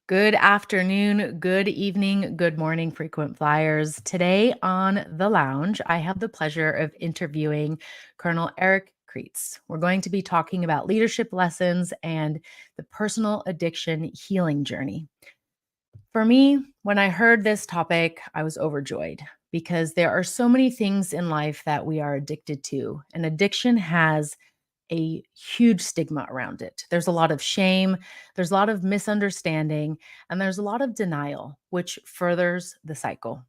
Good afternoon, good evening, good morning, frequent flyers. Today on The Lounge, I have the pleasure of interviewing Colonel Eric Kreitz. We're going to be talking about leadership lessons and the personal addiction healing journey. For me, when I heard this topic, I was overjoyed because there are so many things in life that we are addicted to, and addiction has a huge stigma around it. There's a lot of shame, there's a lot of misunderstanding, and there's a lot of denial, which furthers the cycle.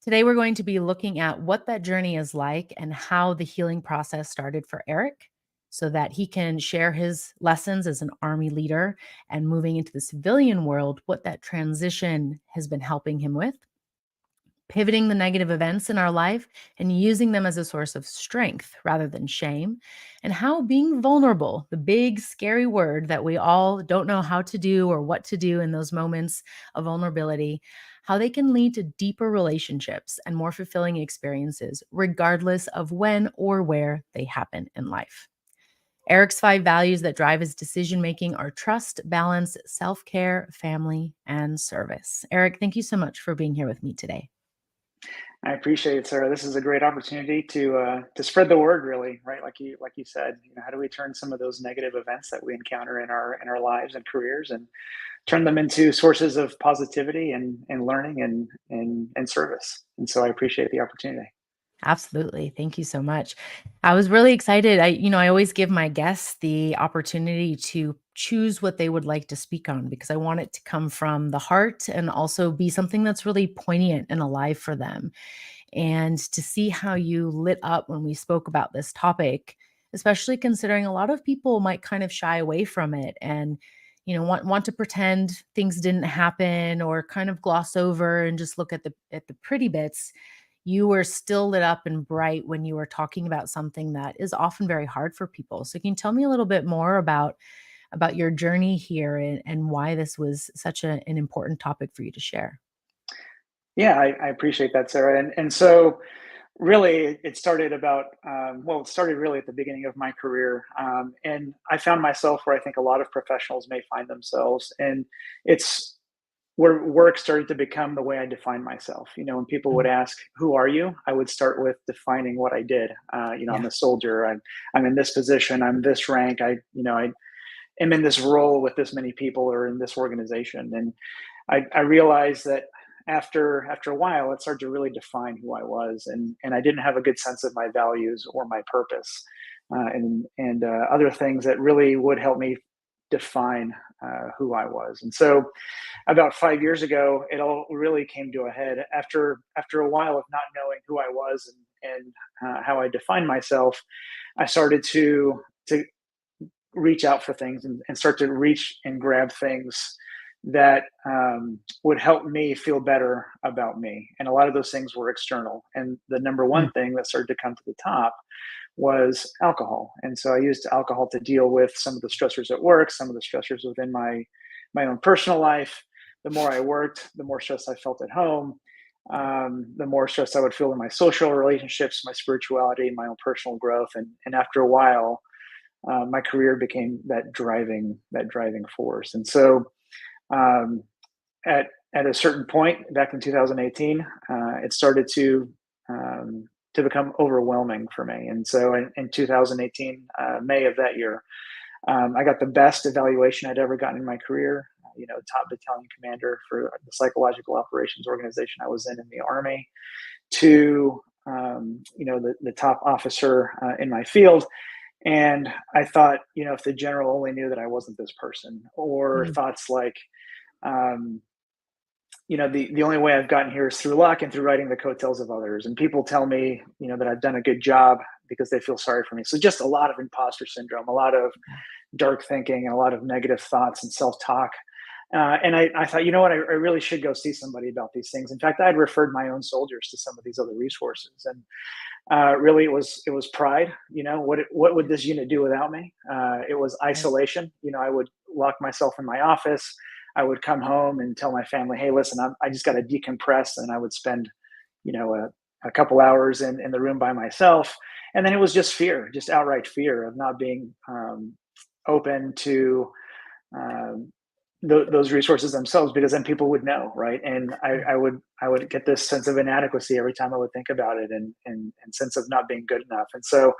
Today, we're going to be looking at what that journey is like and how the healing process started for Eric so that he can share his lessons as an Army leader and moving into the civilian world, what that transition has been helping him with, pivoting the negative events in our life and using them as a source of strength rather than shame, and how being vulnerable, the big scary word that we all don't know how to do or what to do in those moments of vulnerability, how they can lead to deeper relationships and more fulfilling experiences, regardless of when or where they happen in life. Eric's 5 values that drive his decision making are trust, balance, self care, family, and service. Eric, thank you so much for being here with me today. I appreciate it, Sarah. This is a great opportunity to spread the word, really, right? Like you said, how do we turn some of those negative events that we encounter in our lives and careers and turn them into sources of positivity and learning and service. And so I appreciate the opportunity. Absolutely. Thank you so much. I was really excited. I always give my guests the opportunity to choose what they would like to speak on because I want it to come from the heart and also be something that's really poignant and alive for them. And to see how you lit up when we spoke about this topic, especially considering a lot of people might kind of shy away from it and want to pretend things didn't happen or kind of gloss over and just look at the pretty bits. You were still lit up and bright when you were talking about something that is often very hard for people. So can you tell me a little bit more about your journey here and why this was such an important topic for you to share? Yeah, I appreciate that, Sarah. And so really it started about it started really at the beginning of my career, and I found myself where I think a lot of professionals may find themselves, and it's where work started to become the way I define myself. When people would Mm, ask, "Who are you?" I would start with defining what I did. I'm yeah. a soldier. I'm in this position. I'm this rank. I am in this role with this many people or in this organization. And I realized that after a while, it started to really define who I was, and I didn't have a good sense of my values or my purpose, and other things that really would help me define who I was. And so, about 5 years ago, it all really came to a head after a while of not knowing who I was and how I defined myself. I started to reach out for things and start to reach and grab things that would help me feel better about me. And a lot of those things were external. And the number Mm, one thing that started to come to the top was alcohol. And so I used alcohol to deal with some of the stressors at work, some of the stressors within my own personal life. The more I worked, the more stress I felt at home. The more stress I would feel in my social relationships, my spirituality, my own personal growth, and after a while, my career became that driving force. And so, um, at a certain point back in 2018, it started to become overwhelming for me. And so, in 2018, May of that year, I got the best evaluation I'd ever gotten in my career. Top battalion commander for the psychological operations organization I was in the Army, to the top officer in my field. And I thought, if the general only knew that I wasn't this person, or mm, thoughts like, um, the only way I've gotten here is through luck and through riding the coattails of others. And people tell me, that I've done a good job because they feel sorry for me. So just a lot of imposter syndrome, a lot of yeah. dark thinking, and a lot of negative thoughts and self talk. And I thought, what, I really should go see somebody about these things. In fact, I had referred my own soldiers to some of these other resources, and really it was pride. What would this unit do without me? It was Right. isolation. I would lock myself in my office. I would come home and tell my family, "Hey, listen, I just got to decompress," and I would spend a couple hours in the room by myself. And then it was just fear, just outright fear of not being open to um, those resources themselves, because then people would know, right? And Yeah. I would get this sense of inadequacy every time I would think about it, and sense of not being good enough. And so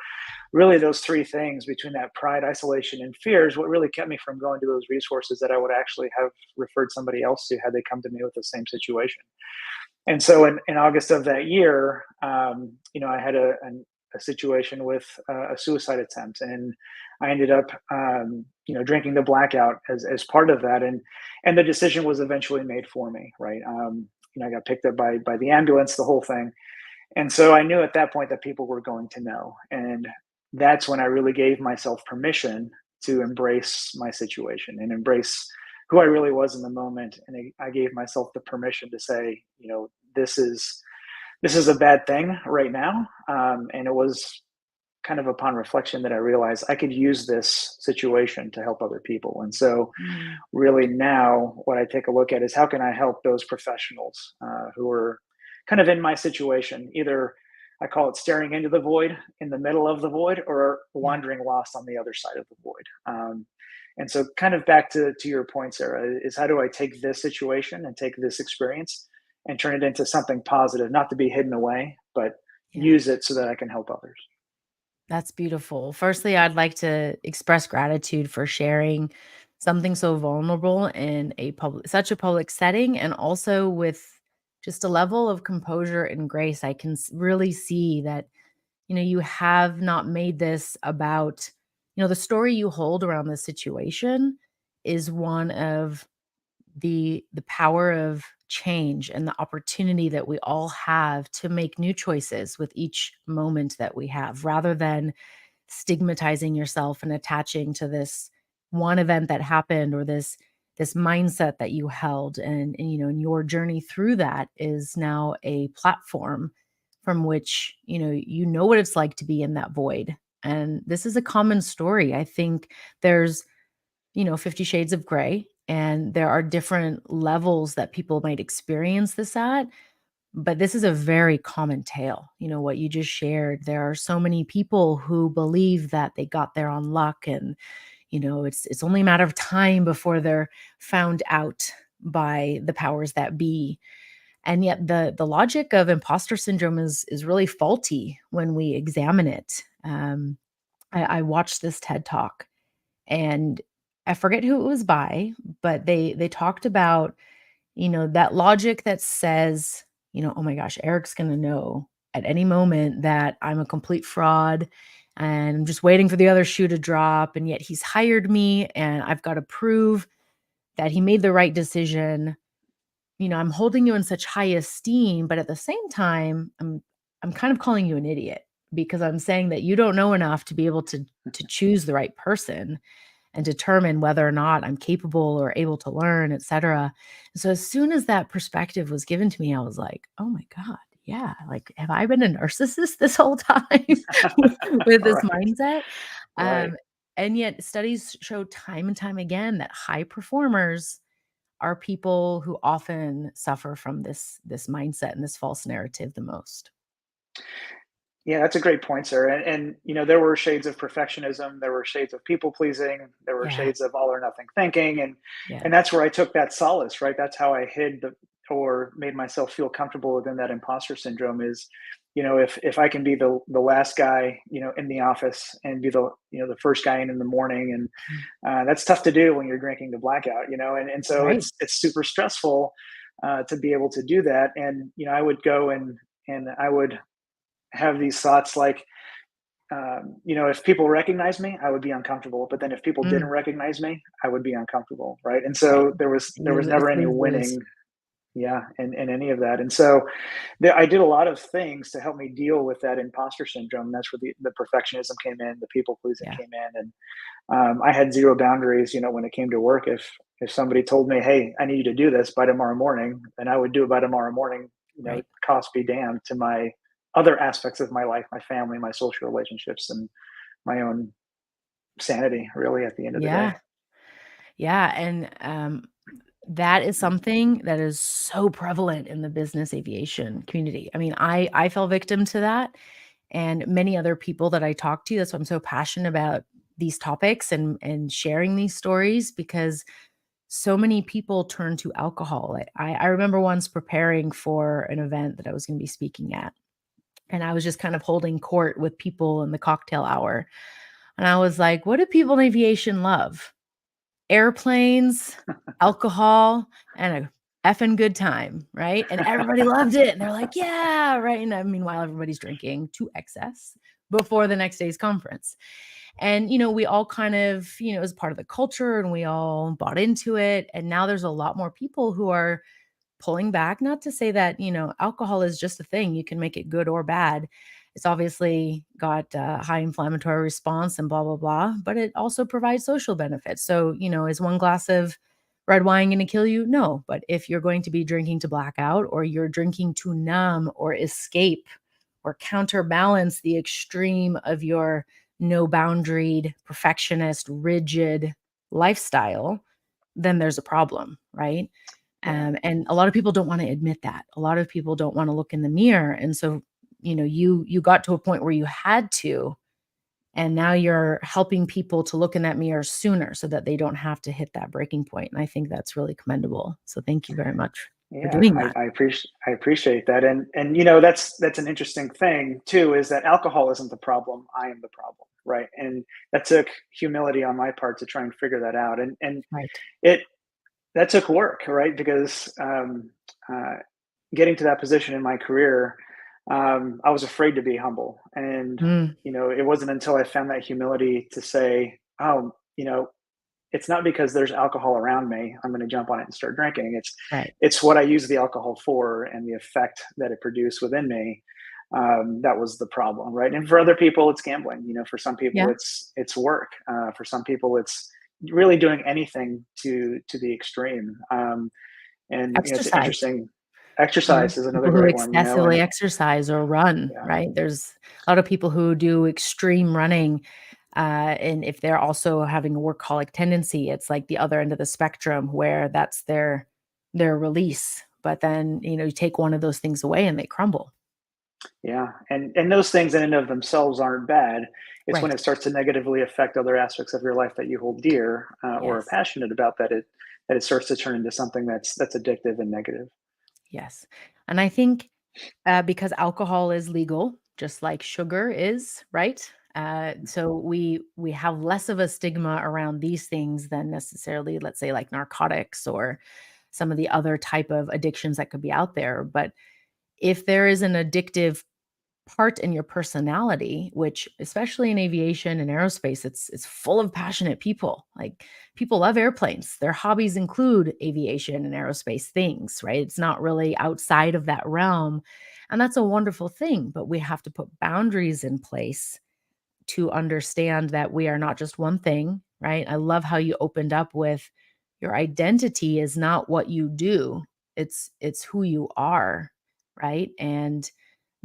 really those three things, between that pride, isolation, and fear, is what really kept me from going to those resources that I would actually have referred somebody else to had they come to me with the same situation. And so in August of that year, I had a situation with a suicide attempt, and I ended up, drinking the blackout as part of that, and the decision was eventually made for me, right? I got picked up by the ambulance, the whole thing, and so I knew at that point that people were going to know, and that's when I really gave myself permission to embrace my situation and embrace who I really was in the moment. And I gave myself the permission to say, this is this is a bad thing right now. And it was kind of upon reflection that I realized I could use this situation to help other people. And so, Mm. really, now what I take a look at is how can I help those professionals who are kind of in my situation, either I call it staring into the void, in the middle of the void, or Yeah. wandering lost on the other side of the void. And so, kind of back to your point, Sarah, is how do I take this situation and take this experience and turn it into something positive, not to be hidden away, but Yeah. use it so that I can help others. That's beautiful. Firstly, I'd like to express gratitude for sharing something so vulnerable in such a public setting, and also with just a level of composure and grace. I can really see that, you have not made this about, the story you hold around this situation is one of the power of change and the opportunity that we all have to make new choices with each moment that we have, rather than stigmatizing yourself and attaching to this one event that happened, or this mindset that you held. And your journey through that is now a platform from which you know what it's like to be in that void. And this is a common story. I think there's 50 shades of gray, and there are different levels that people might experience this at, but this is a very common tale. What you just shared. There are so many people who believe that they got there on luck, and it's only a matter of time before they're found out by the powers that be. And yet the logic of imposter syndrome is really faulty when we examine it. I watched this TED talk, and I forget who it was by, but they talked about, that logic that says, "Oh my gosh, Eric's gonna know at any moment that I'm a complete fraud, and I'm just waiting for the other shoe to drop, and yet he's hired me, and I've got to prove that he made the right decision. I'm holding you in such high esteem, but at the same time, I'm kind of calling you an idiot, because I'm saying that you don't know enough to be able to choose the right person and determine whether or not I'm capable or able to learn, et cetera." So as soon as that perspective was given to me, I was like, "Oh my god, yeah, like, have I been a narcissist this whole time with this Right, mindset?" right. Um, and yet studies show time and time again that high performers are people who often suffer from this mindset and this false narrative the most. Yeah, that's a great point, sir. And there were shades of perfectionism, there were shades of people pleasing, there were Yeah, shades of all or nothing thinking, yeah, and that's where I took that solace, right? That's how I hid or made myself feel comfortable within that imposter syndrome. Is, if I can be the last guy, in the office, and be the first guy in the morning, and mm, that's tough to do when you're drinking the blackout, and so right, it's super stressful to be able to do that. And I would go and I would have these thoughts like, if people recognize me, I would be uncomfortable. But then if people didn't mm, recognize me, I would be uncomfortable, right? And right. so there was It's never any lose-lose. winning, yeah, in any of that. And so I did a lot of things to help me deal with that imposter syndrome. That's where the perfectionism came in, the people pleasing Yeah, came in, and I had zero boundaries. When it came to work, if somebody told me, "Hey, I need you to do this by tomorrow morning," then I would do it by tomorrow morning. right. Cost be damned to my other aspects of my life, my family, my social relationships, and my own sanity. Really, at the end of the day. Yeah. Yeah, and, that is something that is so prevalent in the business aviation community. I mean, I fell victim to that, and many other people that I talk to. That's why I'm so passionate about these topics and sharing these stories, because so many people turn to alcohol. I remember once preparing for an event that I was going to be speaking at, and I was just kind of holding court with people in the cocktail hour. And I was like, what do people in aviation love? Airplanes, alcohol, and a effing good time, right? And everybody loved it. And they're like, yeah, right. And meanwhile, everybody's drinking to excess before the next day's conference. And, we all kind of, as part of the culture and we all bought into it. And now there's a lot more people who are pulling back. Not to say that, alcohol is just a thing. You can make it good or bad. It's obviously got high inflammatory response and blah, blah, blah, but it also provides social benefits. So, is one glass of red wine going to kill you? No. But if you're going to be drinking to black out, or you're drinking to numb or escape or counterbalance the extreme of your no boundaried, perfectionist, rigid lifestyle, then there's a problem, right? Yeah. And a lot of people don't want to admit that. A lot of people don't want to look in the mirror. And so, you got to a point where you had to, and now you're helping people to look in that mirror sooner so that they don't have to hit that breaking point. And I think that's really commendable. So thank you very much for Yeah, doing I, that. I appreciate I appreciate that, and that's an interesting thing too. Is that alcohol isn't the problem? I am the problem, right? And that took humility on my part to try and figure that out, and Right. it that took work, right? Because uh, getting to that position in my career, I was afraid to be humble, and Mm, it wasn't until I found that humility to say, oh, it's not because there's alcohol around me I'm going to jump on it and start drinking. it's right. it's what I use the alcohol for and the effect that it produced within me. That was the problem, right? And for other people it's gambling. For some people Yeah. it's work. For some people it's really doing anything to the extreme. And it's Exercise. interesting. Exercise is another People who great one, excessively and exercise or run, yeah. right? There's a lot of people who do extreme running, and if they're also having a workaholic tendency, it's like the other end of the spectrum where that's their release. But then, you take one of those things away and they crumble. Yeah, and those things in and of themselves aren't bad. It's when Right. it starts to negatively affect other aspects of your life that you hold dear, or are Yes. passionate about, that it starts to turn into something that's addictive and negative. Yes. And I think because alcohol is legal, just like sugar is, right? So we have less of a stigma around these things than necessarily, let's say, like narcotics or some of the other type of addictions that could be out there. But if there is an addictive part in your personality, which especially in aviation and aerospace, it's full of passionate people. Like, people love airplanes. Their hobbies include aviation and aerospace things, right? It's not really outside of that realm. And that's a wonderful thing, but we have to put boundaries in place to understand that we are not just one thing, right? I love how you opened up with your identity is not what you do. It's who you are, right? And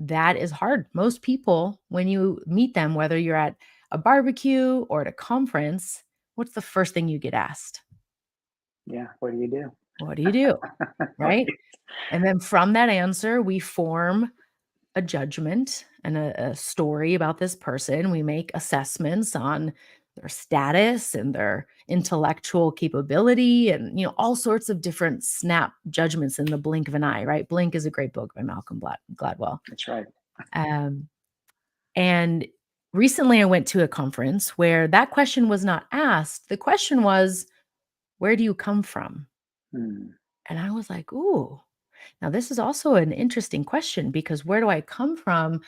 that is hard. Most people, when you meet them, whether you're at a barbecue or at a conference, what's the first thing you get asked? Yeah, what do you do? What do you do? Right? Right. And then from that answer, we form a judgment and a story about this person. We make assessments on their status and their intellectual capability and, all sorts of different snap judgments in the blink of an eye, right? Blink is a great book by Malcolm Gladwell. That's right. Um, and recently I went to a conference where that question was not asked. The question was, where do you come from? Hmm. And I was like, ooh, now this is also an interesting question because where do I come from?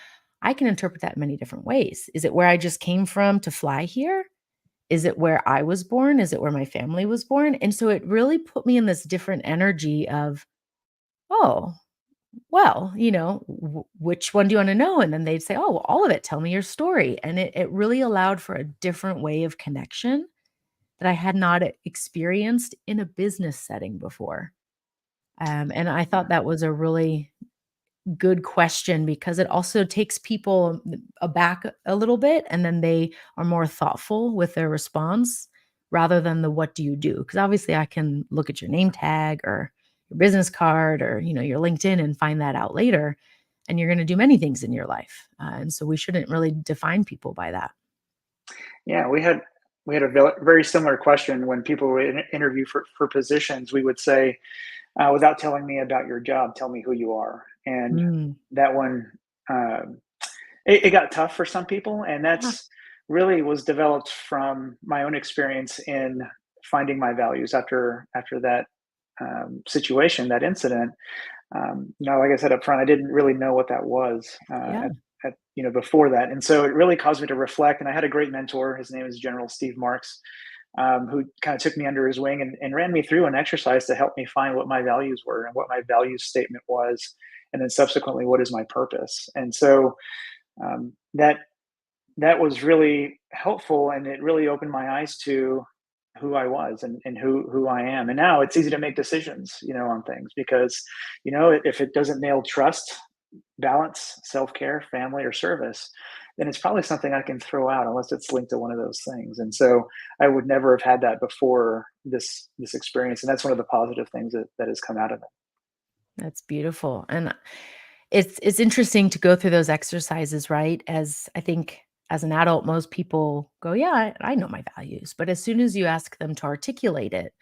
I can interpret that many different ways. Is it where I just came from to fly here? Is it where I was born? Is it where my family was born? And so it really put me in this different energy of, oh, well, which one do you want to know? And then they'd say, oh, well, all of it. Tell me your story. And it really allowed for a different way of connection that I had not experienced in a business setting before. And I thought Yeah. that was a really good question because it also takes people aback a little bit, and then they are more thoughtful with their response rather than the what do you do? Because obviously I can look at your name tag or your business card or your LinkedIn and find that out later. And you're going to do many things in your life, and so we shouldn't really define people by that. Yeah, we had we had a very similar question when people would interview for positions. We would say, without telling me about your job, tell me who you are. And Mm. that one, um, it got tough for some people, and Yeah. that's really was developed from my own experience in finding my values after that situation, that incident. Like I said up front, I didn't really know what that was Yeah. before that, and so it really caused me to reflect. And I had a great mentor. His name is General Steve Marks, who kind of took me under his wing and ran me through an exercise to help me find what my values were and what my values statement was, and then subsequently what is my purpose. And so that was really helpful, and it really opened my eyes to who I was and who I am. And now it's easy to make decisions, on things because, if it doesn't nail trust, balance, self-care, family, or service, then it's probably something I can throw out unless it's linked to one of those things. And so I would never have had that before this experience. And that's one of the positive things that has come out of it. That's beautiful. And it's interesting to go through those exercises, right? As I think as an adult, most people go, "Yeah, I know my values." But as soon as you ask them to articulate it,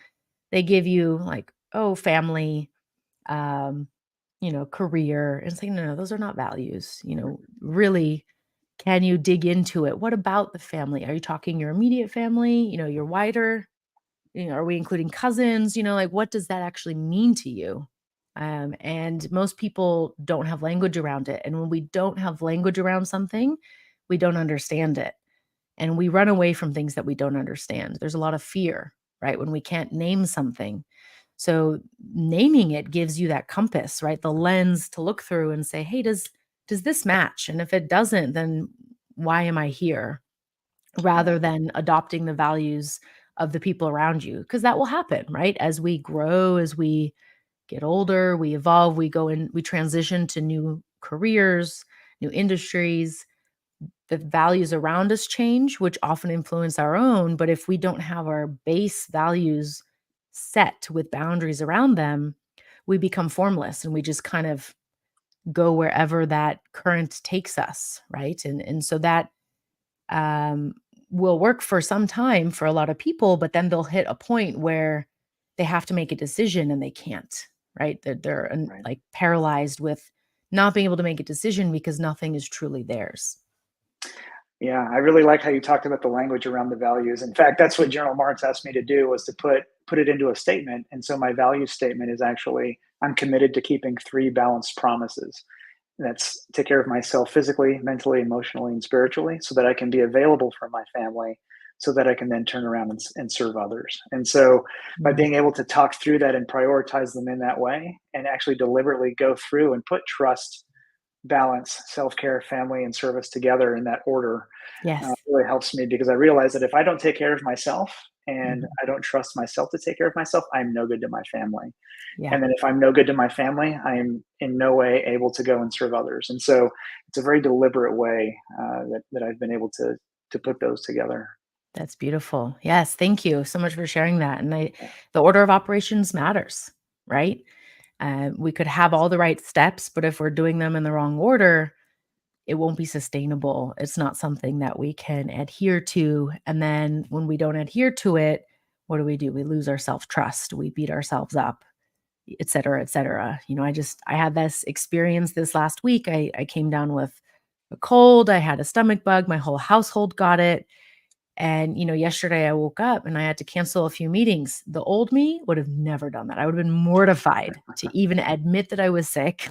they give you like, "Oh, family, um, career." And it's like, no, those are not values. Really, can you dig into it? What about the family? Are you talking your immediate family? Your wider are we including cousins? Like what does that actually mean to you? And most people don't have language around it. And when we don't have language around something, we don't understand it. And we run away from things that we don't understand. There's a lot of fear, right? When we can't name something. So naming it gives you that compass, right? The lens to look through and say, hey, does this match? And if it doesn't, then why am I here? Yeah. Rather than adopting the values of the people around you, because that will happen, right? As we grow, as we get older, we evolve, we transition to new careers, new industries. The values around us change, which often influence our own. But if we don't have our base values set with boundaries around them, we become formless and we just kind of go wherever that current takes us, right? And so that um, will work for some time for a lot of people, but then they'll hit a point where they have to make a decision and they can't, right? They're Right. like paralyzed with not being able to make a decision because nothing is truly theirs. Yeah, I really like how you talked about the language around the values. In fact, that's what General Marx asked me to do, was to put it into a statement. And so my value statement is actually, I'm committed to keeping three balanced promises. And that's take care of myself physically, mentally, emotionally, and spiritually, so that I can be available for my family, so that I can then turn around and serve others. And so by Mm. being able to talk through that and prioritize them in that way, and actually deliberately go through and put trust, balance, self-care, family, and service together in that order, Yes. really helps me, because I realize that if I don't take care of myself and Mhm. I don't trust myself to take care of myself, I'm no good to my family. Yeah, And then if I'm no good to my family, I am in no way able to go and serve others. And so it's a very deliberate way that I've been able to put those together. that's beautiful. Yes, thank you so much for sharing that. And Yeah. the order of operations matters, right? We could have all the right steps, but if we're doing them in the wrong order, it won't be sustainable. It's not something that we can adhere to. And then when we don't adhere to it, what do? We lose our self trust. We beat ourselves up, et cetera, et cetera. I had this experience this last week. I came down with a cold. I had a stomach bug. My whole household got it. And, yesterday I woke up and I had to cancel a few meetings. The old me would have never done that. I would have been mortified to even admit that I was sick,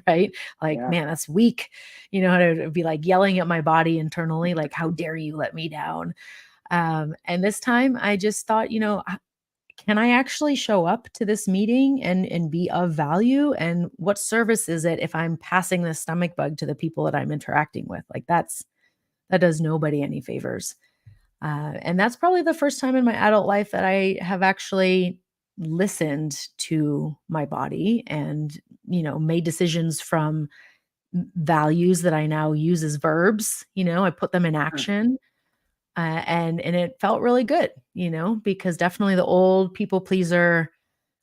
right? Like, Yeah. man, that's weak. I'd be like yelling at my body internally, like, how dare you let me down? And this time I just thought, can I actually show up to this meeting and be of value? And what service is it if I'm passing this stomach bug to the people that I'm interacting with? Like that does nobody any favors. And that's probably the first time in my adult life that I have actually listened to my body and, made decisions from values that I now use as verbs. I put them in Mm. action. And it felt really good, because definitely the old people pleaser,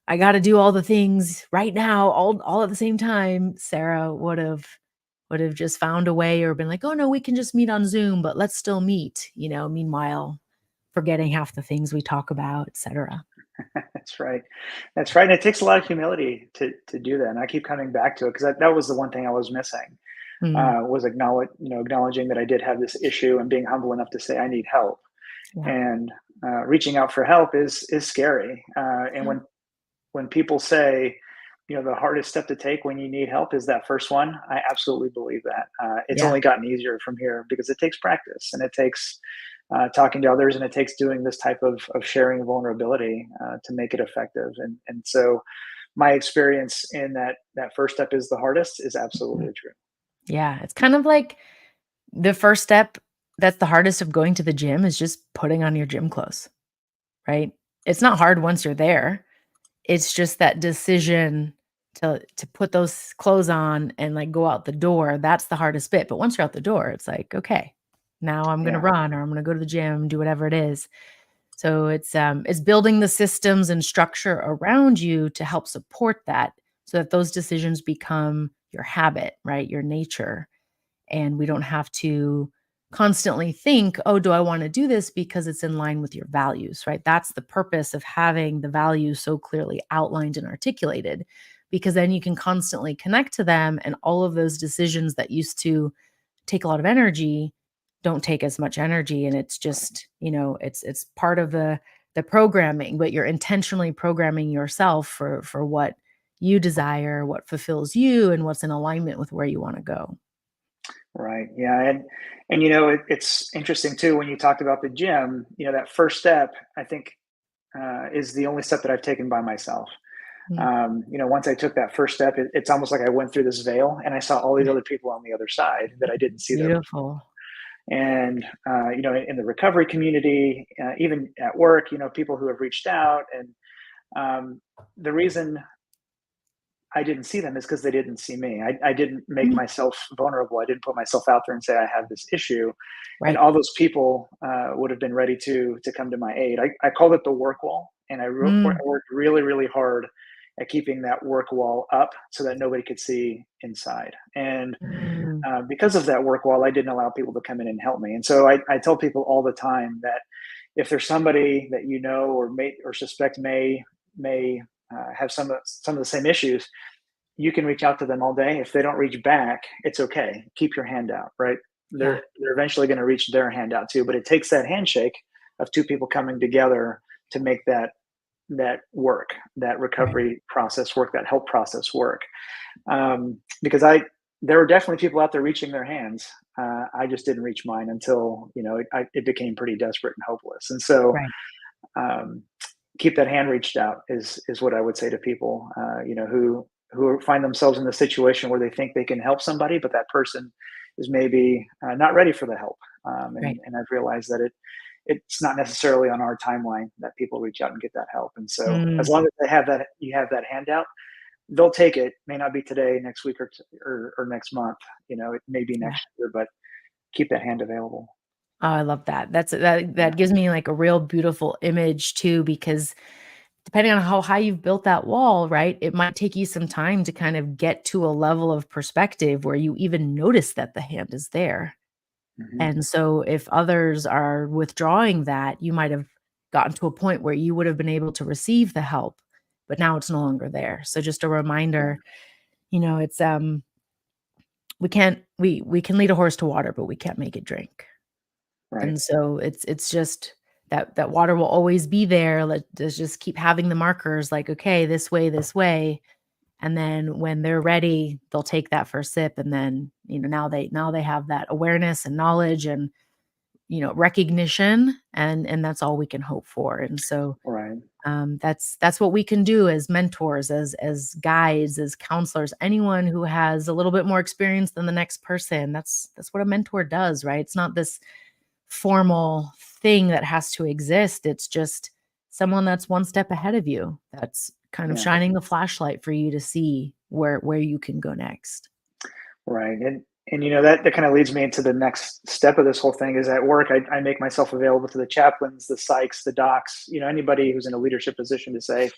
I got to do all the things right now, all at the same time. Sarah would have just found a way or been like, oh no, we can just meet on Zoom, but let's still meet. Meanwhile, forgetting half the things we talk about, et cetera. That's right. That's right. And it takes a lot of humility to do that. And I keep coming back to it because that was the one thing I was missing, Mm, was acknowledging that I did have this issue and being humble enough to say I need help. yeah. And reaching out for help is scary. And Yeah. when people say, the hardest step to take when you need help is that first one, I absolutely believe that. It's Yeah. only gotten easier from here because it takes practice and it takes talking to others and it takes doing this type of sharing vulnerability to make it effective. And so my experience in that first step is the hardest is Mhm. absolutely true. Yeah. It's kind of like the first step that's the hardest of going to the gym is just putting on your gym clothes, right? It's not hard once you're there. It's just that decision to put those clothes on and, like, go out the door, that's the hardest bit, but once you're out the door, it's like, "Okay, now I'm gonna Yeah. run or I'm gonna go to the gym, do whatever it is." So it's building the systems and structure around you to help support that so that those decisions become your habit, right? Your nature. And we don't have to constantly think, "Oh, do I wanna do this because it's in line with your values," right? That's the purpose of having the values so clearly outlined and articulated, because then you can constantly connect to them, and all of those decisions that used to take a lot of energy don't take as much energy, and it's just, it's part of the programming, but you're intentionally programming yourself for what you desire, what fulfills you, and what's in alignment with where you wanna go. Right. Yeah. And it's interesting too when you talked about the gym. That first step, I think, is the only step that I've taken by myself. Mm, Once I took that first step, it's almost like I went through this veil and I saw all these yeah, other people on the other side that I didn't see there before. beautiful. And in the recovery community, even at work, people who have reached out, and the reason I didn't see them is because they didn't see me. I didn't make Mhm. myself vulnerable. I didn't put myself out there and say I have this issue, and Right. all those people would have been ready to come to my aid. I called it the work wall, and I Mm, worked really really hard at keeping that work wall up so that nobody could see inside. And mm, because of that work wall, I didn't allow people to come in and help me. And so I tell people all the time that if there's somebody that or may or suspect may have some of the same issues, you can reach out to them all day. If they don't reach back, it's okay. Keep your hand out, right? yeah, They're eventually going to reach their hand out too. But it takes that handshake of two people coming together to make that work, that right. recovery process work, that help process work. Because there were definitely people out there reaching their hands. I just didn't reach mine until it became pretty desperate and hopeless. And so Right. um, keep that hand reached out is what I would say to people, who find themselves in the situation where they think they can help somebody, but that person is maybe not ready for the help. Right. And I've realized that it's not necessarily on our timeline that people reach out and get that help. And so Mm, as long as you have that handout, they'll take it. May not be today, next week, or next month. It may be yeah. next year, but keep that hand available. Oh, I love that. That Yeah. gives me, like, a real beautiful image too, because depending on how high you've built that wall, right, it might take you some time to kind of get to a level of perspective where you even notice that the hand is there. Hmm. And so if others are withdrawing that, you might have gotten to a point where you would have been able to receive the help, but now it's no longer there. So just a Yeah. reminder, it's we can lead a horse to water, but we can't make it drink. Right. And so it's just that water will always be there. Let's just keep having the markers like, okay, this way. And then when they're ready, they'll take that first sip. And then, now they have that awareness and knowledge and, recognition, and that's all we can hope for. And so Right. that's what we can do as mentors, as guides, as counselors, anyone who has a little bit more experience than the next person. That's what a mentor does, right? It's not this formal thing that has to exist. It's just someone that's one step ahead of you, that's kind of Yeah. shining the flashlight for you to see where you can go next. Right. And that kind of leads me into the next step of this whole thing is at work. I make myself available to the chaplains, the psychs, the docs, anybody who's in a leadership position to say,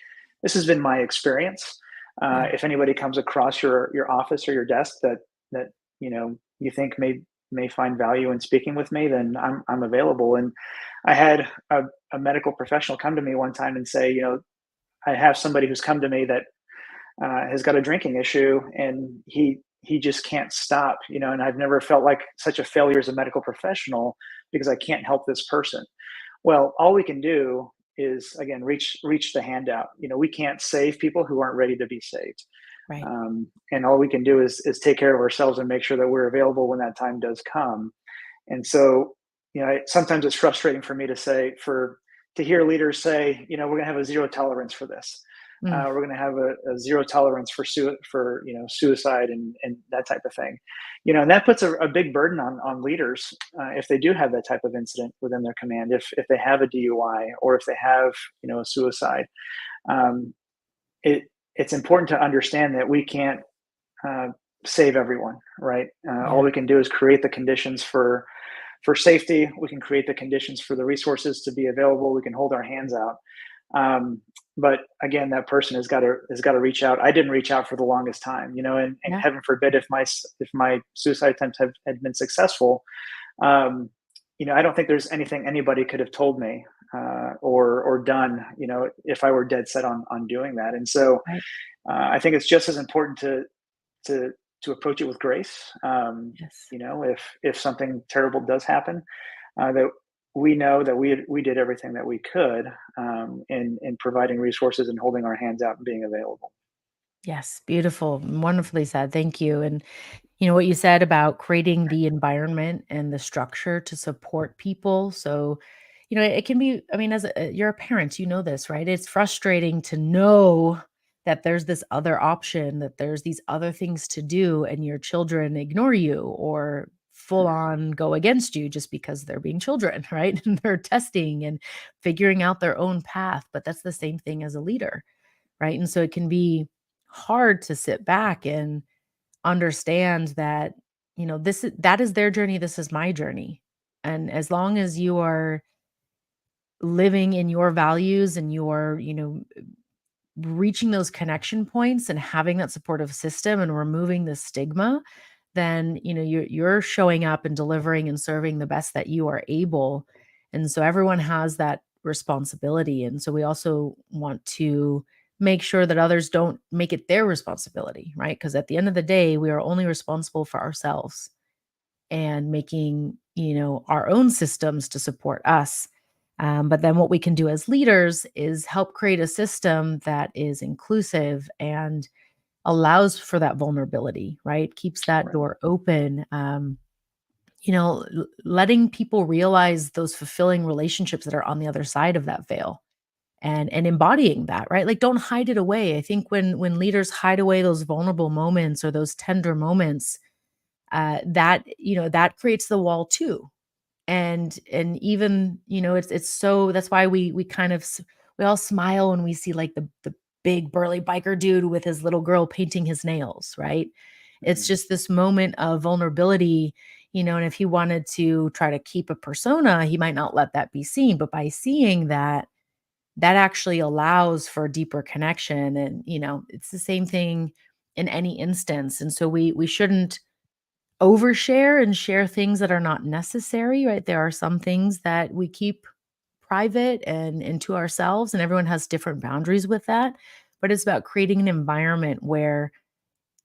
this has been my experience. Yeah. If anybody comes across your office or your desk that you think may find value in speaking with me, then I'm available. And I had a medical professional come to me one time and say, I have somebody who's come to me that has got a drinking issue, and he just can't stop, and I've never felt like such a failure as a medical professional because I can't help this person. Well, all we can do is, again, reach the hand out. We can't save people who aren't ready to be saved. Right. And all we can do is take care of ourselves and make sure that we're available when that time does come. And so, sometimes it's frustrating for me to hear leaders say, we're going to have a zero tolerance for this. Mm, We're going to have a zero tolerance for suicide and that type of thing. And that puts a big burden on leaders if they do have that type of incident within their command. If they have a DUI, or if they have a suicide, um, it's important to understand that we can't uh, save everyone, right? All yeah. we can do is create the conditions for safety. We can create the conditions for the resources to be available. We can hold our hands out. Um, but again, that person has got to reach out. I didn't reach out for the longest time, and Yeah. heaven forbid if my suicide attempt had been successful. Um, I don't think there's anything anybody could have told me or done, if I were dead set on doing that. And so Right. I think it's just as important to to approach it with grace. Yes. If something terrible does happen, that we know that we did everything that we could in providing resources and holding our hands out and being available. Yes. Beautiful. Wonderfully said. Thank you. And what you said about creating the environment and the structure to support people. So, it can be, I mean, you're a parent, you know this, right? It's frustrating to know that there's this other option, that there's these other things to do, and your children ignore you or full on go against you just because they're being children, right? And they're testing and figuring out their own path. But that's the same thing as a leader, right? And so it can be hard to sit back and understand that, that is their journey, this is my journey. And as long as you are living in your values and you're, reaching those connection points and having that supportive system and removing the stigma, then, you're showing up and delivering and serving the best that you are able. And so everyone has that responsibility. And so we also want to make sure that others don't make it their responsibility, right? Because at the end of the day, we are only responsible for ourselves and making, our own systems to support us. But then what we can do as leaders is help create a system that is inclusive and allows for that vulnerability, right? Keeps that Right. door open. Letting people realize those fulfilling relationships that are on the other side of that veil and embodying that, right? Like, don't hide it away. I think when leaders hide away those vulnerable moments or those tender moments, that creates the wall too. And even, it's so that's why we kind of we all smile when we see like the big burly biker dude with his little girl painting his nails, right? It's Mhm. just this moment of vulnerability, and if he wanted to try to keep a persona, he might not let that be seen, but by seeing that, that actually allows for a deeper connection. And it's the same thing in any instance. And so we shouldn't overshare and share things that are not necessary, right? There are some things that we keep private and to ourselves, and everyone has different boundaries with that. But it's about creating an environment where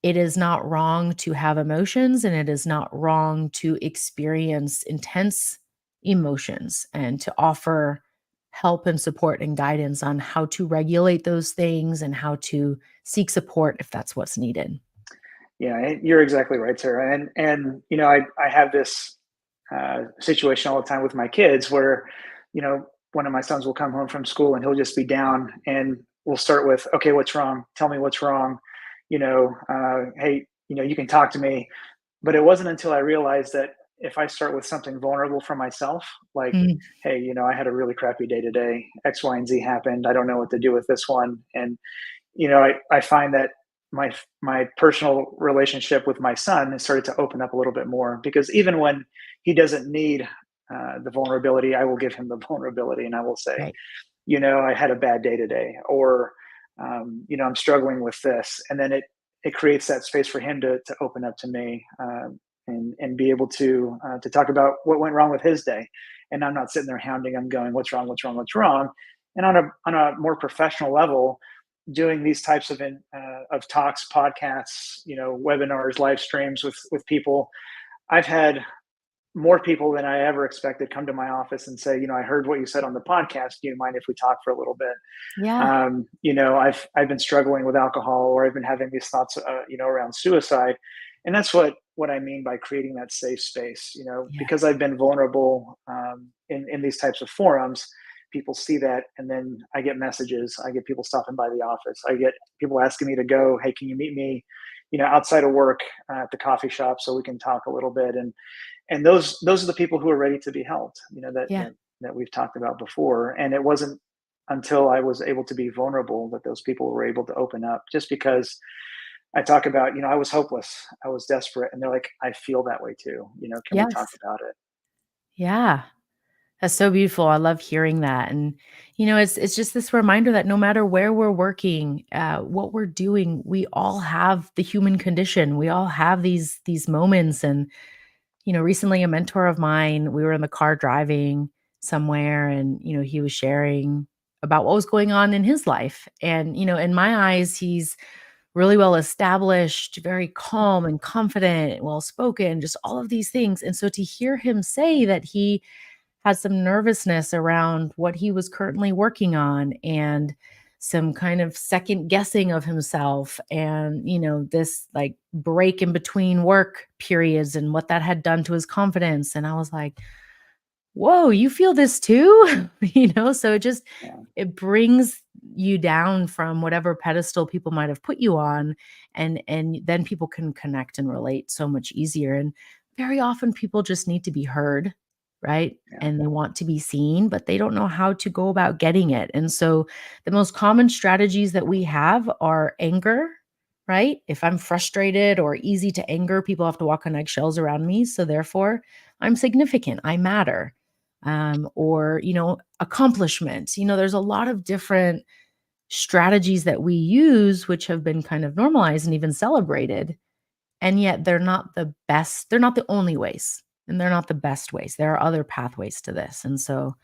it is not wrong to have emotions and it is not wrong to experience intense emotions, and to offer help and support and guidance on how to regulate those things and how to seek support if that's what's needed. Yeah, you're exactly right, Sarah. And I have this situation all the time with my kids where, one of my sons will come home from school and he'll just be down, and we'll start with, okay, what's wrong? Tell me what's wrong. Hey, you can talk to me. But it wasn't until I realized that if I start with something vulnerable for myself, like, Mm, hey, I had a really crappy day today. X, Y, and Z happened. I don't know what to do with this one. And I find that my personal relationship with my son has started to open up a little bit more, because even when he doesn't need the vulnerability, I will give him the vulnerability, and I will say, right. I had a bad day today, or I'm struggling with this, and then it creates that space for him to open up to me, and be able to talk about what went wrong with his day. And I'm not sitting there hounding him, going, "What's wrong? What's wrong? What's wrong?" And on a more professional level, doing these types of talks, podcasts, webinars, live streams with people. I've had more people than I ever expected come to my office and say, "I heard what you said on the podcast. Do you mind if we talk for a little bit?" Yeah. I've been struggling with alcohol, or I've been having these thoughts, around suicide, and that's what I mean by creating that safe space. Because Yes. I've been vulnerable in these types of forums. People see that, and then I get messages. I get people stopping by the office. I get people asking me to go. Hey, can you meet me, outside of work at the coffee shop so we can talk a little bit? And those are the people who are ready to be helped. That Yeah. that we've talked about before. And it wasn't until I was able to be vulnerable that those people were able to open up. Just because I talk about, I was hopeless, I was desperate, and they're like, "I feel that way too. Can we talk Yes. about it?" Yeah. That's so beautiful. I love hearing that. And, it's just this reminder that no matter where we're working, what we're doing, we all have the human condition. We all have these moments. And, recently a mentor of mine, we were in the car driving somewhere and, he was sharing about what was going on in his life. And, in my eyes, he's really well established, very calm and confident, well spoken, just all of these things. And so to hear him say that he had some nervousness around what he was currently working on and some kind of second guessing of himself and this like break in between work periods and what that had done to his confidence. And I was like, whoa, you feel this too? So Yeah, it brings you down from whatever pedestal people might have put you on, and then people can connect and relate so much easier. And very often people just need to be heard, right? yeah, And they want to be seen, but they don't know how to go about getting it. And so the most common strategies that we have are anger, right? If I'm frustrated or easy to anger, people have to walk on eggshells around me. So therefore, I'm significant, I matter. Or, accomplishments. There's a lot of different strategies that we use, which have been kind of normalized and even celebrated. And yet they're not the best, they're not the only ways, and they're not the best ways. There are other pathways to this. And so,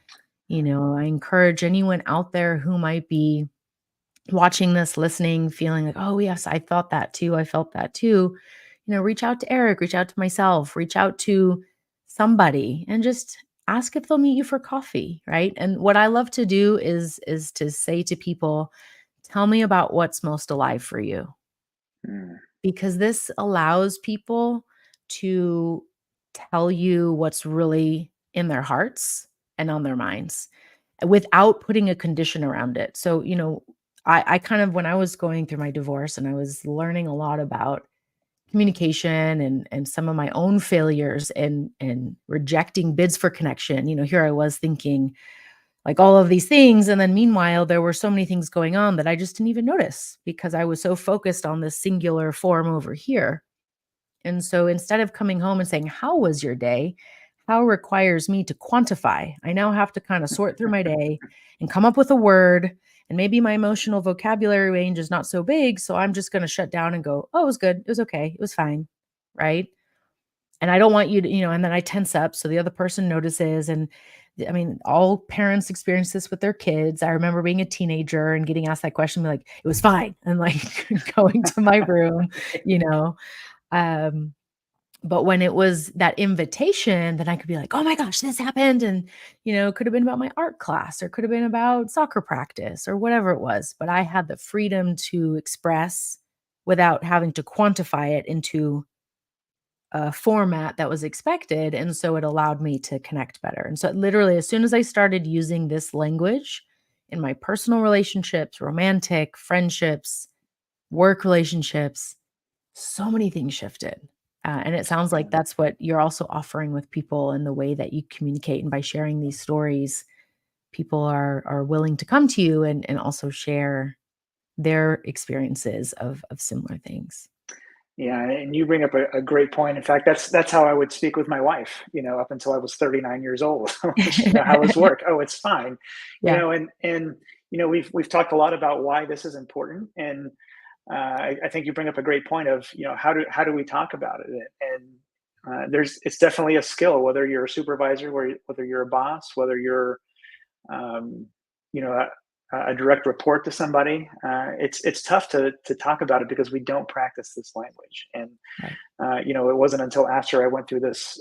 I encourage anyone out there who might be watching this, listening, feeling like, oh, yes, I felt that too. I felt that too. Reach out to Eric, reach out to myself, reach out to somebody and just ask if they'll meet you for coffee, right? And what I love to do is to say to people, tell me about what's most alive for you, mm, because this allows people to tell you what's really in their hearts and on their minds without putting a condition around it. So, I kind of, when I was going through my divorce and I was learning a lot about communication and some of my own failures and rejecting bids for connection, here I was thinking like all of these things. And then meanwhile, there were so many things going on that I just didn't even notice because I was so focused on this singular form over here. And so instead of coming home and saying, how was your day? How requires me to quantify. I now have to kind of sort through my day and come up with a word. And maybe my emotional vocabulary range is not so big. So I'm just going to shut down and go, oh, it was good. It was okay. It was fine. Right. And I don't want you to, and then I tense up so the other person notices. And I mean, all parents experience this with their kids. I remember being a teenager and getting asked that question, be like, it was fine. And like going to my room, you know. Um, but when it was that invitation, then I could be like, "Oh my gosh, this happened." And, it could have been about my art class or could have been about soccer practice or whatever it was. But I had the freedom to express without having to quantify it into a format that was expected. And so it allowed me to connect better. And so literally, as soon as I started using this language in my personal relationships, romantic, friendships, work relationships, so many things shifted. And it sounds like yeah. that's what you're also offering with people in the way that you communicate. And by sharing these stories, people are willing to come to you and also share their experiences of similar things. Yeah, and you bring up a great point. In fact, that's how I would speak with my wife, up until I was 39 years old. How was work? Oh, it's fine. Yeah. And we've talked a lot about why this is important. And I think you bring up a great point of, how do we talk about it? And it's definitely a skill, whether you're a supervisor, whether you're a boss, whether you're um, you know a direct report to somebody. It's tough to talk about it because we don't practice this language. And Right. it wasn't until after I went through this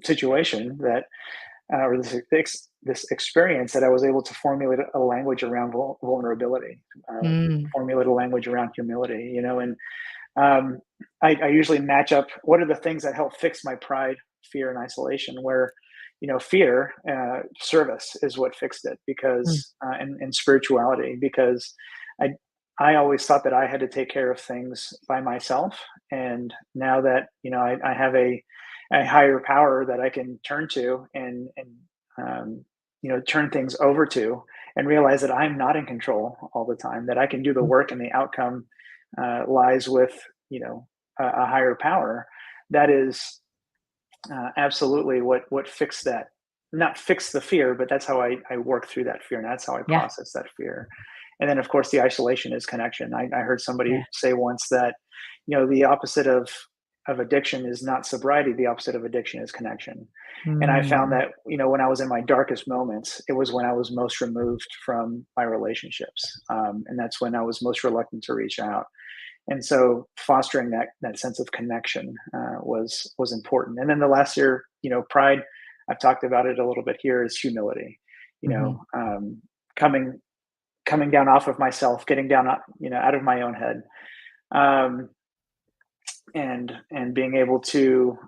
situation that or this experience that I was able to formulate a language around vulnerability, Mm. formulate a language around humility. And um, I usually match up what are the things that help fix my pride, fear, and isolation. Where fear, service is what fixed it, Mm. because and spirituality, because I I always thought that I had to take care of things by myself, and now that I have a higher power that I can turn to, and turn things over to, and realize that I'm not in control all the time, that I can do the Mm. work, and the outcome lies with a higher power. That is absolutely what fixed that. Not fix the fear, but that's how I work through that fear, and that's how I Yeah. process that fear. And then, of course, the isolation is connection. I heard Yeah. somebody say once that the opposite of addiction is not sobriety. The opposite of addiction is connection. And I found Mm. that when I was in my darkest moments, it was when I was most removed from my relationships, and that's when I was most reluctant to reach out. And so fostering that sense of connection was important. And then the last year, pride, I've talked about it a little bit here, is humility. you Mhm. know um, coming coming down off of myself, getting down out of my own head, um, and being able to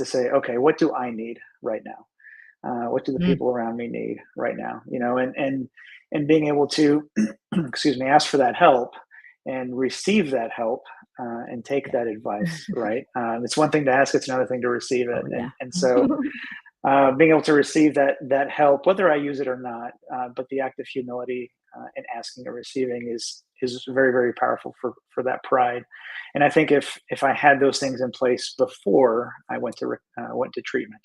say, okay, what do I need right now? What do the Mm. people around me need right now? And being able to excuse me, ask for that help and receive that help, and take Yeah. that advice, right? It's one thing to ask, it's another thing to receive it. Oh, yeah. And so being able to receive that help, whether I use it or not, but the act of humility, and asking and receiving is very, very powerful for that pride. And I think if I had those things in place before I went to treatment,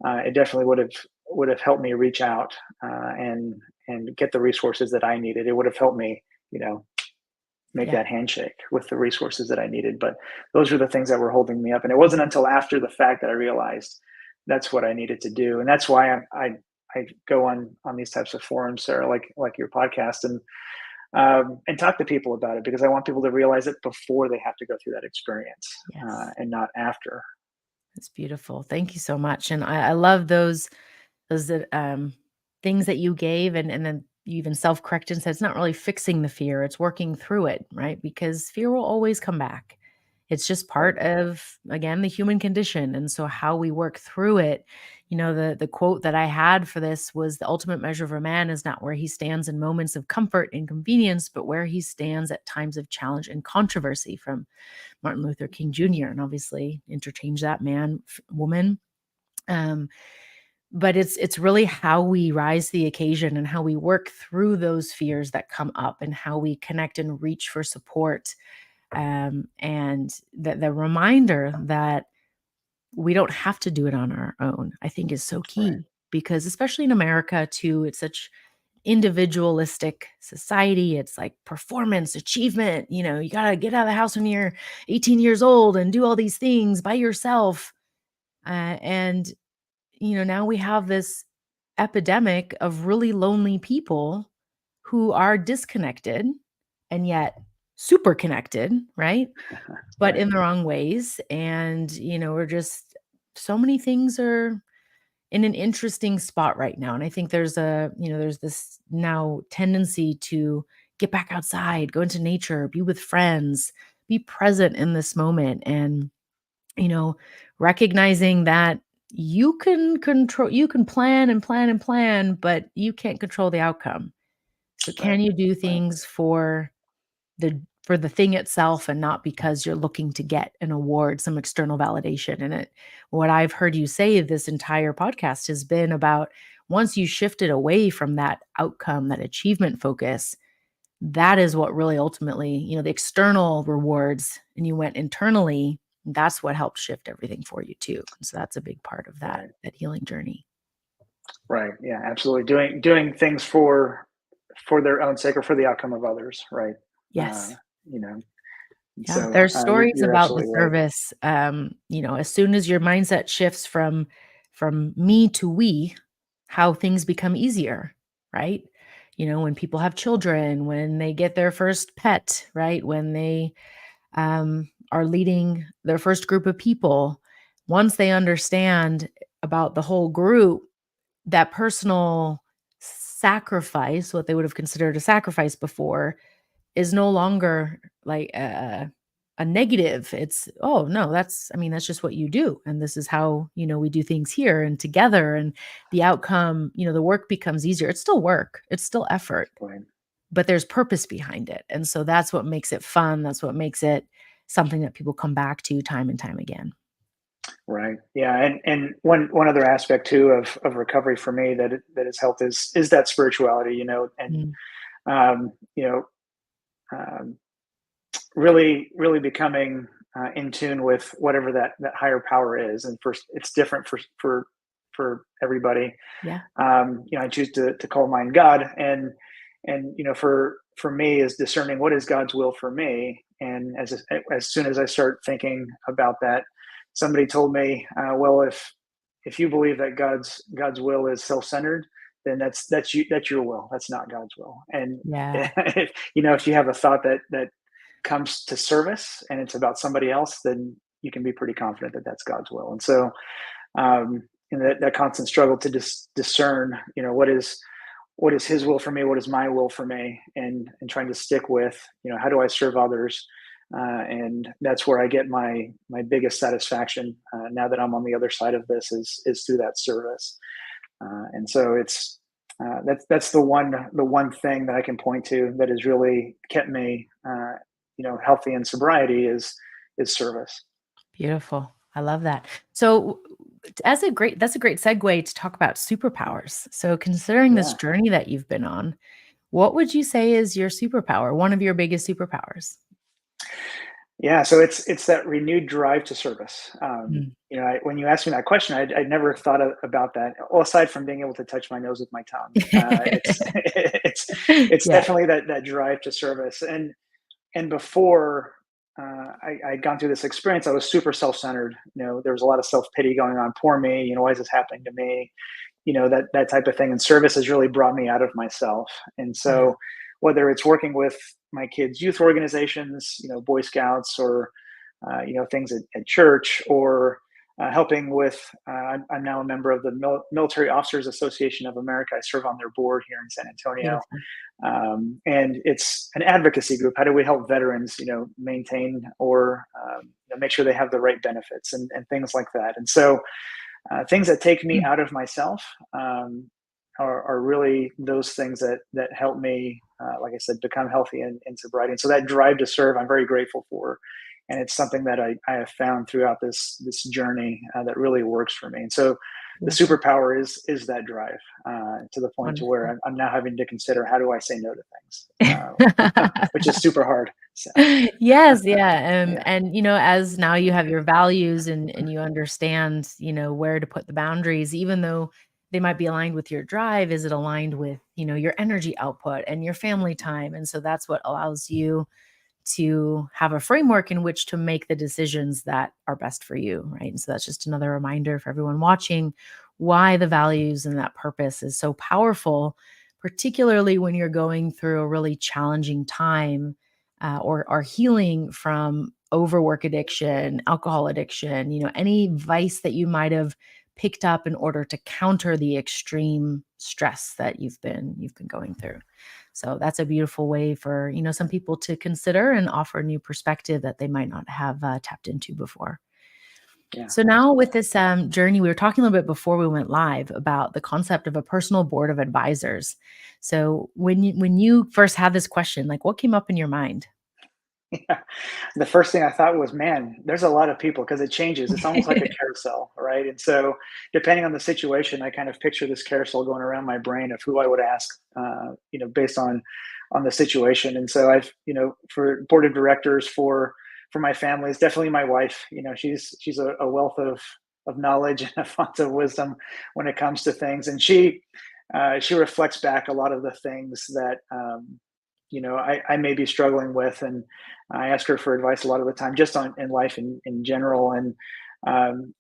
it definitely would have helped me reach out, and get the resources that I needed. It would have helped me, you know, make Yeah. that handshake with the resources that I needed. But those are the things that were holding me up. And it wasn't until after the fact that I realized that's what I needed to do. And that's why I go on these types of forums, Sarah, like your podcast, and talk to people about it, because I want people to realize it before they have to go through that experience, Yes. and not after. That's beautiful. Thank you so much. And I love those things that you gave, and then you even self-corrected and said it's not really fixing the fear, it's working through it, right? Because fear will always come back. It's just Right. part of, again, the human condition. And so how we work through it, the quote that I had for this was, the ultimate measure of a man is not where he stands in moments of comfort and convenience, but where he stands at times of challenge and controversy, from Martin Luther King Jr. And obviously interchange that man, woman. Um, but it's really how we rise to the occasion and how we work through those fears that come up, and how we connect and reach for support. And the reminder that we don't have to do it on our own, I think, is so Right. key, because especially in America too, it's such individualistic society. It's like performance, achievement. You got to get out of the house when you're 18 years old and do all these things by yourself. And now we have this epidemic of really lonely people who are disconnected and yet super connected, right? But Right. in the wrong ways. And, we're just, so many things are in an interesting spot right now. And I think there's this now tendency to get back outside, go into nature, be with friends, be present in this moment. And you know, recognizing that you can plan and plan and plan, but you can't control the outcome. So Right. can you do Right. things for the thing itself, and not because you're looking to get an award, some external validation? And what I've heard you say this entire podcast has been about, once you shifted away from that outcome, that achievement focus, that is what really ultimately, the external rewards, and you went internally, that's what helped shift everything for you too. And so that's a big part of that Right. that healing journey. Right. Yeah, absolutely. Doing things for their own sake, or for the outcome of others. Right. Uh, Yes. you know, And Yeah, so there's stories you're about the absolutely right. service, as soon as your mindset shifts from me to we, how things become easier, right? When people have children, when they get their first pet, right? When they are leading their first group of people, once they understand about the whole group, that personal sacrifice, what they would have considered a sacrifice before, is no longer like a negative. It's, oh no, that's just what you do. And this is how, we do things here and together. And the outcome, the work becomes easier. It's still work, it's still effort, Right. but there's purpose behind it. And so that's what makes it fun. That's what makes it something that people come back to time and time again. Right. Yeah. And one other aspect too of recovery for me that has helped is that spirituality, and Mm, um, you know, um, really becoming in tune with whatever that higher power is. And first, it's different for everybody. yeah. I choose to call mine God, and for me is discerning what is God's will for me. And as soon as I start thinking about that, somebody told me, well, if you believe that God's will is self-centered, then that's your will. That's not God's will. And Yeah. if you have a thought that comes to service and it's about somebody else, then you can be pretty confident that that's God's will. And so and that constant struggle to discern, what is his will for me, what is my will for me, and trying to stick with, how do I serve others, and that's where I get my biggest satisfaction, now that I'm on the other side of this, is through that service. And so it's that's the one thing that I can point to that has really kept me, healthy in sobriety is service. Beautiful. I love that. So that's a great segue to talk about superpowers. So considering this Yeah. journey that you've been on, what would you say is your superpower? One of your biggest superpowers? Yeah, so it's that renewed drive to service. Mm. When you asked me that question, I'd never thought about that. Well, aside from being able to touch my nose with my tongue, it's it's Yeah. definitely that drive to service. And before I'd gone through this experience, I was super self-centered. There was a lot of self-pity going on. Poor me. Why is this happening to me? That type of thing. And service has really brought me out of myself. And Yeah. so whether it's working with my kids youth organizations, Boy Scouts, or things at church, or helping with I'm now a member of the Military Officers Association of America. I serve on their board here in San Antonio. Beautiful. And it's an advocacy group. How do we help veterans maintain or make sure they have the right benefits, and things like that. And so things that take me Mm. out of myself, are really those things that help me, like I said, become healthy in sobriety. And so that drive to serve, I'm very grateful for, and it's something that I have found throughout this journey, that really works for me. And so the Beautiful. superpower is that drive, to the point to where Wonderful. I'm now having to consider, how do I say no to things, which is super hard. So Yes, yeah, yeah, and, as now you have your values and you understand, where to put the boundaries, even though they might be aligned with your drive, is it aligned with, your energy output and your family time? And so that's what allows you to have a framework in which to make the decisions that are best for you, right? And so that's just another reminder for everyone watching why the values and that purpose is so powerful, particularly when you're going through a really challenging time, or are healing from overwork addiction, alcohol addiction, any vice that you might have picked up in order to counter the extreme stress that you've been going through. So that's a beautiful way for, some people to consider and offer a new perspective that they might not have tapped into before. yeah, So now with absolutely. this journey, we were talking a little bit before we went live about the concept of a personal board of advisors. So when you first had this question, like what came up in your mind? Yeah. The first thing I thought was, man, there's a lot of people, because it changes. It's almost like a carousel, right? And so, depending on the situation, I kind of picture this carousel going around my brain of who I would ask, based on the situation. And so, for board of directors for my family, it's definitely my wife. She's a wealth of knowledge and a font of wisdom when it comes to things, and she reflects back a lot of the things that. I may be struggling with, and I ask her for advice a lot of the time, just on in life in general. And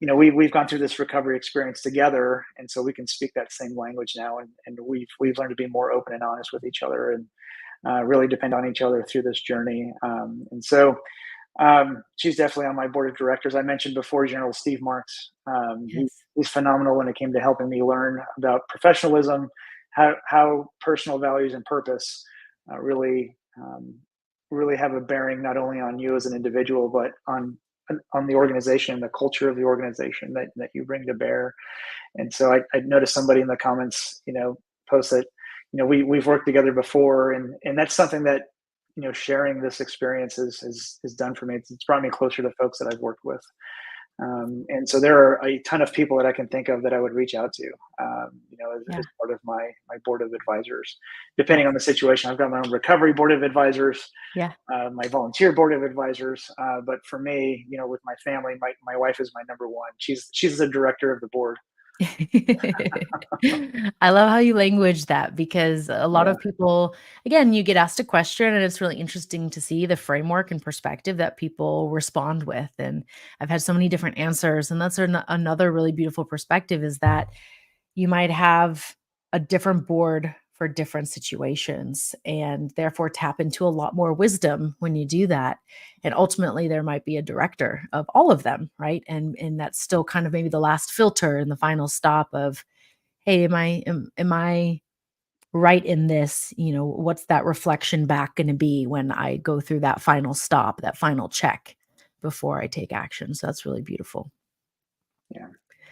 we've gone through this recovery experience together, and so we can speak that same language now, and we've learned to be more open and honest with each other, and really depend on each other through this journey. She's definitely on my board of directors. I mentioned before General Steve Marks. Yes. He's phenomenal when it came to helping me learn about professionalism, how personal values and purpose really have a bearing not only on you as an individual, but on the organization, the culture of the organization that you bring to bear. And so I noticed somebody in the comments, post that, we've worked together before, and that's something that, sharing this experience has done for me. It's brought me closer to folks that I've worked with. And so there are a ton of people that I can think of that I would reach out to, Yeah. as part of my board of advisors. Depending on the Excellent. situation, I've got my own recovery board of advisors, Yeah. my volunteer board of advisors. But for me, with my family, my wife is my number one. She's the director of the board. I love how you language that because a lot Yeah, of people, again, you get asked a question and it's really interesting to see the framework and perspective that people respond with. And I've had so many different answers. And that's another really beautiful perspective is that you might have a different board for different situations and therefore tap into a lot more wisdom when you do that. And ultimately there might be a director of all of them, right? And that's still kind of maybe the last filter and the final stop of, hey, am I right in this? What's that reflection back going to be when I go through that final stop, that final check before I take action? So that's really beautiful. yeah,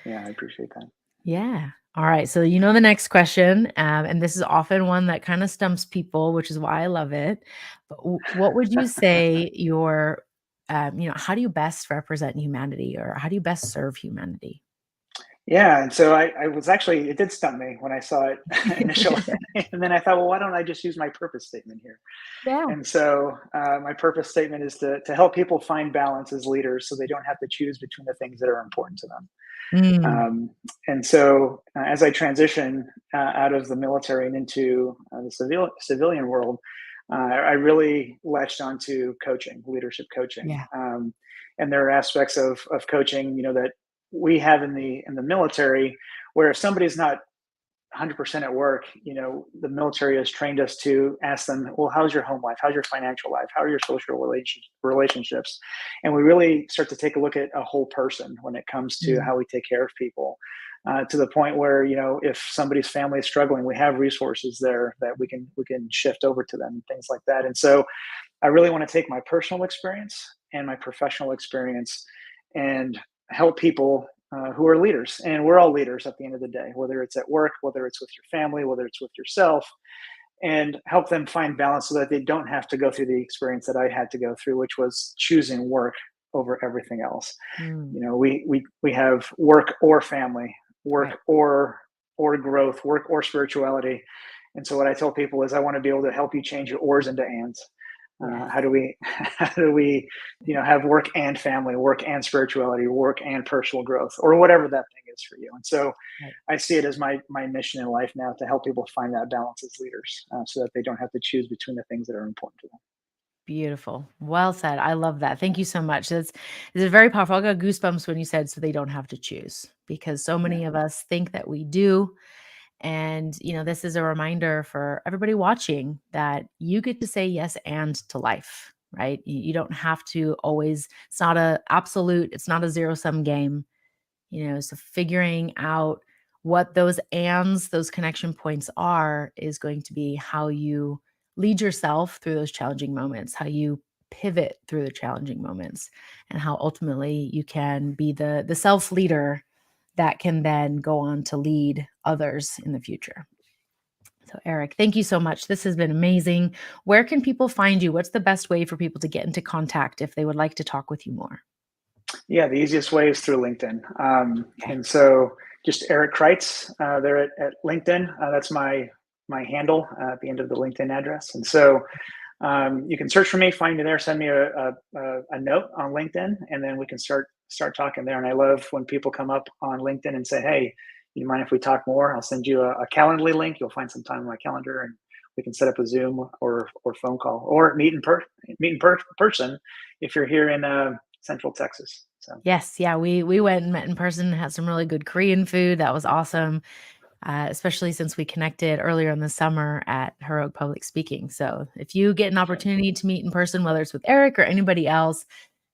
yeah. I appreciate that. Yeah. All right. So the next question, and this is often one that kind of stumps people, which is why I love it. But what would you say how do you best represent humanity, or how do you best serve humanity? Yeah, and so I was actually, it did stump me when I saw it initially, and then I thought, well, why don't I just use my purpose statement here? Yeah. And so my purpose statement is to help people find balance as leaders, so they don't have to choose between the things that are important to them. Mm, Um, and so as I transition out of the military and into the civilian world, I really latched onto coaching, leadership coaching. yeah. And there are aspects of coaching, that we have in the military, where if somebody's not 100% at work, the military has trained us to ask them, well, how's your home life? How's your financial life? How are your social relationships? And we really start to take a look at a whole person when it comes to Mm, how we take care of people, to the point where, if somebody's family is struggling, we have resources there that we can shift over to them and things like that. And so I really want to take my personal experience and my professional experience and help people who are leaders. And we're all leaders at the end of the day, whether it's at work, whether it's with your family, whether it's with yourself, and help them find balance so that they don't have to go through the experience that I had to go through, which was choosing work over everything else. mm, We have work or family, right. work or growth, work or spirituality. And so what I tell people is I want to be able to help you change your ors into ands. Yes. How do we have work and family, work and spirituality, work and personal growth, or whatever that thing is for you? And so Right. I see it as my mission in life now, to help people find that balance as leaders, so that they don't have to choose between the things that are important to them. Beautiful. Well said. I love that. Thank you so much. It's very powerful. I got goosebumps when you said so they don't have to choose because so Yeah, many of us think that we do. And, this is a reminder for everybody watching that you get to say yes and to life, right? You don't have to always, it's not a absolute, it's not a zero sum game, so figuring out what those ands, those connection points are is going to be how you lead yourself through those challenging moments, how you pivot through the challenging moments, and how ultimately you can be the self leader that can then go on to lead others in the future. So, Eric, thank you so much. This has been amazing. Where can people find you? What's the best way for people to get into contact if they would like to talk with you more? yeah. The easiest way is through LinkedIn, Okay. and so just Eric Kreitz there at LinkedIn. That's my handle at the end of the LinkedIn address, and so you can search for me, find me there, send me a note on LinkedIn, and then we can start talking there. And I love when people come up on LinkedIn and say, "Hey, you mind if we talk more?" I'll send you a Calendly link. You'll find some time on my calendar, and we can set up a Zoom or phone call, or person if you're here in Central Texas. So Yes, yeah, we went and met in person, had some really good Korean food. That was awesome, especially since we connected earlier in the summer at Heroic Public Speaking. So if you get an okay. opportunity to meet in person, whether it's with Eric or anybody else,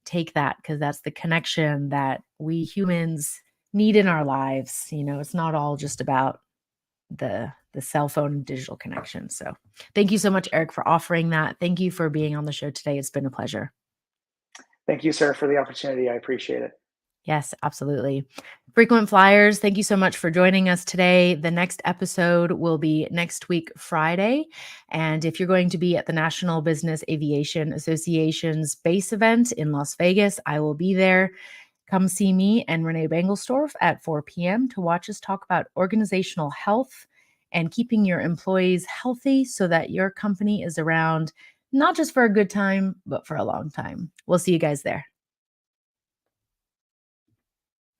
take that because that's the connection that we humans need in our lives. It's not all just about the cell phone and digital connection. So thank you so much, Eric, for offering that. Thank you for being on the show today. It's been a pleasure. Thank you, sir, for the opportunity. I appreciate it. Yes, absolutely. Frequent Flyers, thank you so much for joining us today. The next episode will be next week, Friday. And if you're going to be at the National Business Aviation Association's base event in Las Vegas, I will be there. Come see me and Renee Bangelsdorf at 4 p.m. to watch us talk about organizational health and keeping your employees healthy so that your company is around not just for a good time, but for a long time. We'll see you guys there.